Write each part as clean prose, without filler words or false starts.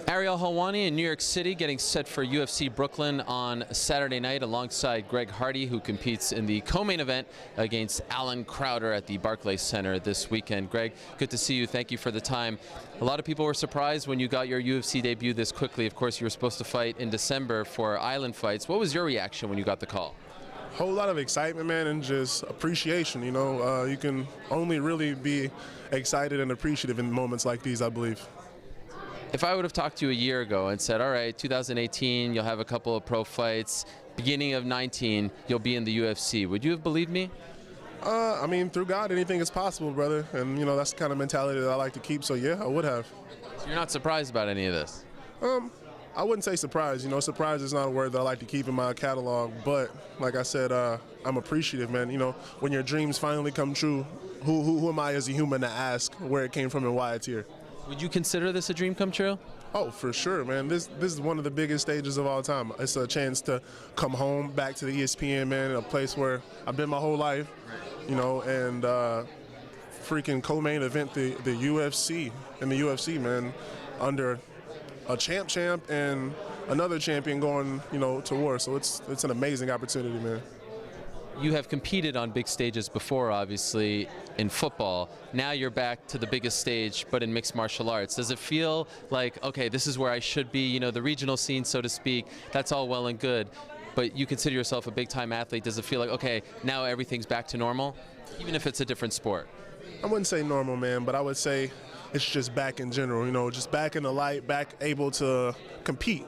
Ariel Helwani in New York City getting set for UFC Brooklyn on Saturday night alongside Greg Hardy, who competes in the co-main event against Alan Crowder at the Barclays Center this weekend. Greg, good to see you. Thank you for the time. A lot of people were surprised when you got your UFC debut this quickly. Of course, you were supposed to fight in December for Island Fights. What was your reaction when you got the call? Whole lot of excitement, man, and just appreciation. You know, you can only really be excited and appreciative in moments like these, I believe. If I would have talked to you a year ago and said, all right, 2018, you'll have a couple of pro fights, beginning of 19, you'll be in the UFC, would you have believed me? I mean, through God, anything is possible, brother. And, you know, that's the kind of mentality that I like to keep. So, yeah, I would have. So you're not surprised about any of this? I wouldn't say surprised. You know, surprise is not a word that I like to keep in my catalog. But, like I said, I'm appreciative, man. You know, when your dreams finally come true, who am I as a human to ask where it came from and why it's here? Would you consider this a dream come true? Oh, for sure, man. This is one of the biggest stages of all time. It's a chance to come home, back to the ESPN, man, a place where I've been my whole life, you know, and freaking co-main event the UFC, man, under a champ and another champion going, you know, to war. So it's an amazing opportunity, man. You have competed on big stages before, obviously, in football. Now you're back to the biggest stage, but in mixed martial arts. Does it feel like, okay, this is where I should be, you know, the regional scene, so to speak, that's all well and good, but you consider yourself a big-time athlete. Does it feel like, okay, now everything's back to normal, even if it's a different sport? I wouldn't say normal, man, but I would say it's just back in general, you know, just back in the light, back able to compete.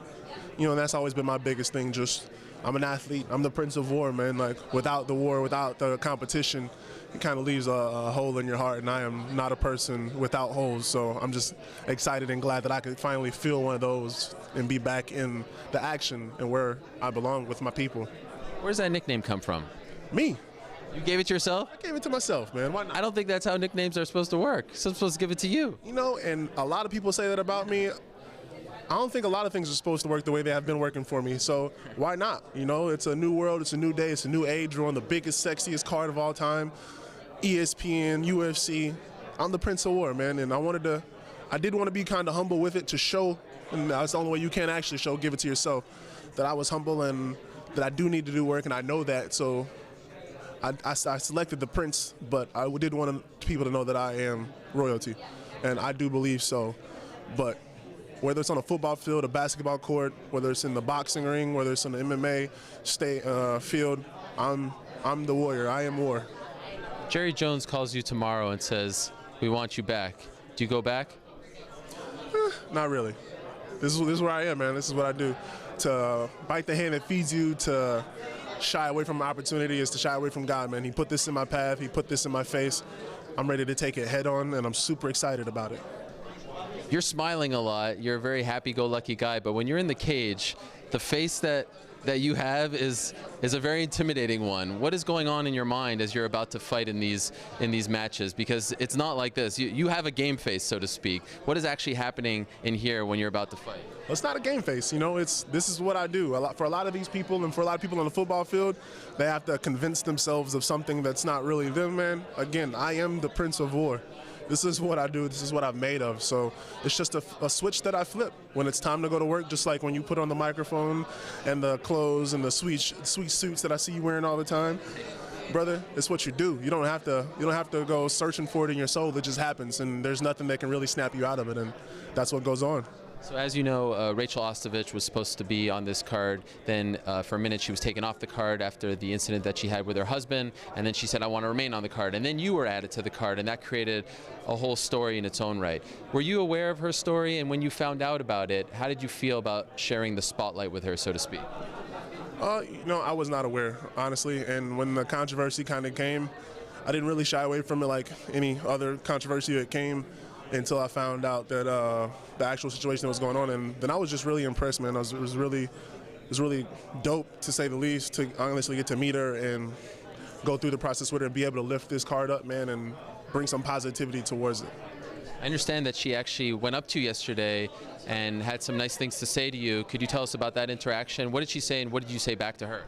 You know, and that's always been my biggest thing, just I'm an athlete. I'm the Prince of War, man. Like, without the war, without the competition, it kind of leaves a hole in your heart, and I am not a person without holes. So I'm just excited and glad that I could finally feel one of those and be back in the action and where I belong with my people. Where's that nickname come from? Me. You gave it to yourself? I gave it to myself, man. Why not? I don't think that's how nicknames are supposed to work. So I'm supposed to give it to you. You know, and a lot of people say that about me. I don't think a lot of things are supposed to work the way they have been working for me, so why not? You know, it's a new world, it's a new day, it's a new age. We're on the biggest, sexiest card of all time, ESPN, UFC. I'm the Prince of War, man, and I did want to be kind of humble with it to show, and that's the only way you can actually show, give it to yourself, that I was humble and that I do need to do work, and I know that, so I selected the Prince, but I did want people to know that I am royalty, and I do believe so, but whether it's on a football field, a basketball court, whether it's in the boxing ring, whether it's in the MMA field, I'm the warrior. I am war. Jerry Jones calls you tomorrow and says, we want you back. Do you go back? Not really. This is where I am, man. This is what I do. To bite the hand that feeds you, to shy away from opportunity is to shy away from God, man. He put this in my path. He put this in my face. I'm ready to take it head on, and I'm super excited about it. You're smiling a lot. You're a very happy-go-lucky guy, but when you're in the cage, the face that you have is a very intimidating one. What is going on in your mind as you're about to fight in these matches? Because it's not like this. You have a game face, so to speak. What is actually happening in here when you're about to fight? Well, it's not a game face, you know. This is what I do. For a lot of these people, and for a lot of people on the football field, they have to convince themselves of something that's not really them, man. Again, I am the Prince of War. This is what I do. This is what I'm made of. So it's just a switch that I flip when it's time to go to work. Just like when you put on the microphone and the clothes and the sweet suits that I see you wearing all the time, brother. It's what you do. You don't have to go searching for it in your soul. It just happens, and there's nothing that can really snap you out of it, and that's what goes on. So as you know, Rachael Ostovich was supposed to be on this card. Then for a minute she was taken off the card after the incident that she had with her husband, and then she said, I want to remain on the card. And then you were added to the card, and that created a whole story in its own right. Were you aware of her story, and when you found out about it, how did you feel about sharing the spotlight with her, so to speak? You know, I was not aware, honestly, and when the controversy kind of came, I didn't really shy away from it like any other controversy that came until I found out that the actual situation that was going on, and then I was just really impressed, man. It was really dope, to say the least, to honestly get to meet her and go through the process with her and be able to lift this card up, man, and bring some positivity towards it. I understand that she actually went up to you yesterday and had some nice things to say to you. Could you tell us about that interaction? What did she say, and what did you say back to her?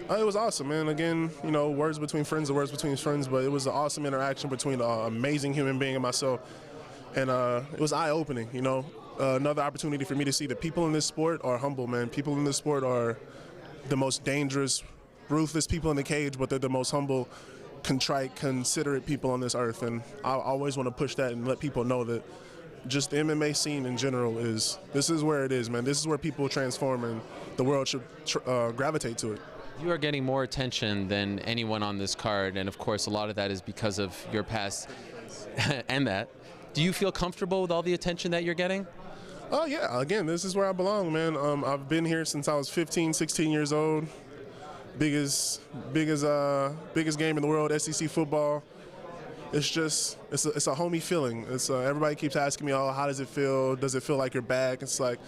It was awesome, man. Again, you know, words between friends are words between friends, but it was an awesome interaction between an amazing human being and myself. And it was eye-opening, you know. another opportunity for me to see that people in this sport are humble, man. People in this sport are the most dangerous, ruthless people in the cage, but they're the most humble, contrite, considerate people on this earth. And I always want to push that and let people know that just the MMA scene in general this is where it is, man. This is where people transform, and the world should gravitate to it. You are getting more attention than anyone on this card, and of course a lot of that is because of your past and that. Do you feel comfortable with all the attention that you're getting? Oh yeah, again, this is where I belong, man. I've been here since I was 15, 16 years old. Biggest game in the world, SEC football. It's a homey feeling. Everybody keeps asking me, oh, how does it feel? Does it feel like you're back? It's like,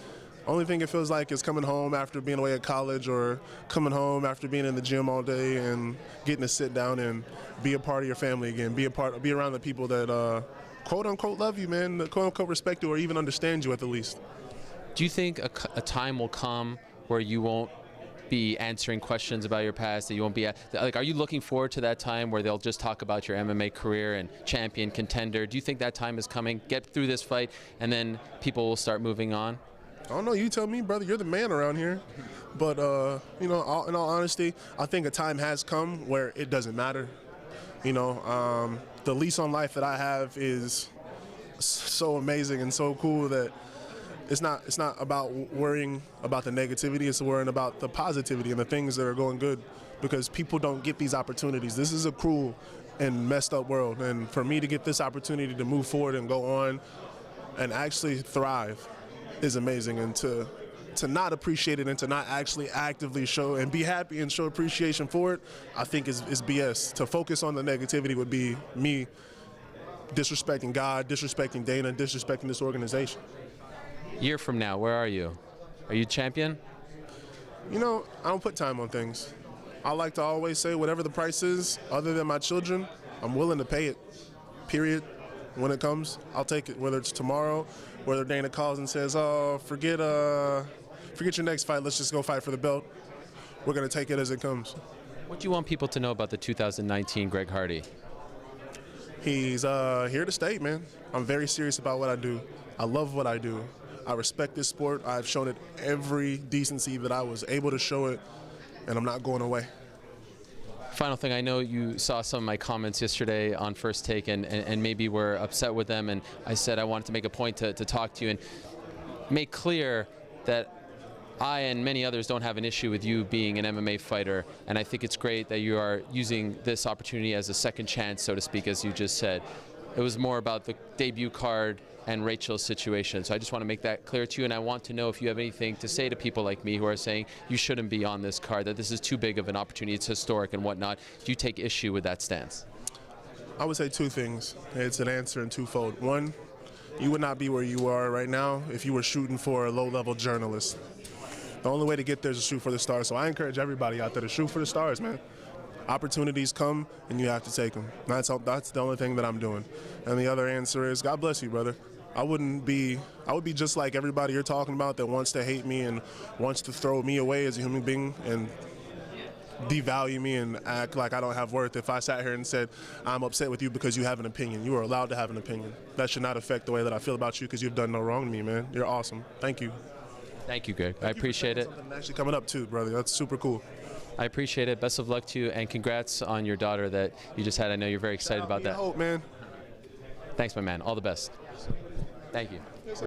only thing it feels like is coming home after being away at college, or coming home after being in the gym all day and getting to sit down and be a part of your family again, be around the people that quote unquote love you, man, that quote unquote respect you or even understand you at the least. Do you think a time will come where you won't be answering questions about your past, that you won't be like, are you looking forward to that time where they'll just talk about your MMA career and champion, contender? Do you think that time is coming? Get through this fight and then people will start moving on? I don't know. You tell me, brother. You're the man around here. But, in all honesty, I think a time has come where it doesn't matter. The lease on life that I have is so amazing and so cool that it's not about worrying about the negativity. It's worrying about the positivity and the things that are going good, because people don't get these opportunities. This is a cruel and messed up world. And for me to get this opportunity to move forward and go on and actually thrive is amazing, and to not appreciate it and to not actually actively show and be happy and show appreciation for it, I think is BS. To focus on the negativity would be me disrespecting God, disrespecting Dana, disrespecting this organization. Year from now, where are you? Are you champion? I don't put time on things. I like to always say whatever the price is, other than my children, I'm willing to pay it, period. When it comes, I'll take it, whether it's tomorrow, whether Dana calls and says, oh, forget your next fight, let's just go fight for the belt. We're going to take it as it comes. What do you want people to know about the 2019 Greg Hardy? He's here to stay, man. I'm very serious about what I do. I love what I do. I respect this sport. I've shown it every decency that I was able to show it, and I'm not going away. Final thing, I know you saw some of my comments yesterday on First Take and maybe were upset with them, and I said I wanted to make a point to talk to you and make clear that I and many others don't have an issue with you being an MMA fighter, and I think it's great that you are using this opportunity as a second chance, so to speak, as you just said. It was more about the debut card and Rachel's situation. So I just want to make that clear to you, and I want to know if you have anything to say to people like me who are saying you shouldn't be on this card, that this is too big of an opportunity, it's historic and whatnot. Do you take issue with that stance? I would say two things. It's an answer in twofold. One, you would not be where you are right now if you were shooting for a low-level journalist. The only way to get there is to shoot for the stars. So I encourage everybody out there to shoot for the stars, man. Opportunities come, and you have to take them. That's the only thing that I'm doing. And the other answer is, God bless you, brother. I would be just like everybody you're talking about that wants to hate me and wants to throw me away as a human being and devalue me and act like I don't have worth. If I sat here and said, I'm upset with you because you have an opinion, you are allowed to have an opinion. That should not affect the way that I feel about you, because you've done no wrong to me, man. You're awesome. Thank you. Thank you, Greg. I appreciate it. Something actually coming up too, brother. That's super cool. I appreciate it. Best of luck to you, and congrats on your daughter that you just had. I know you're very excited about that. Hope, man. Thanks, my man. All the best. Thank you.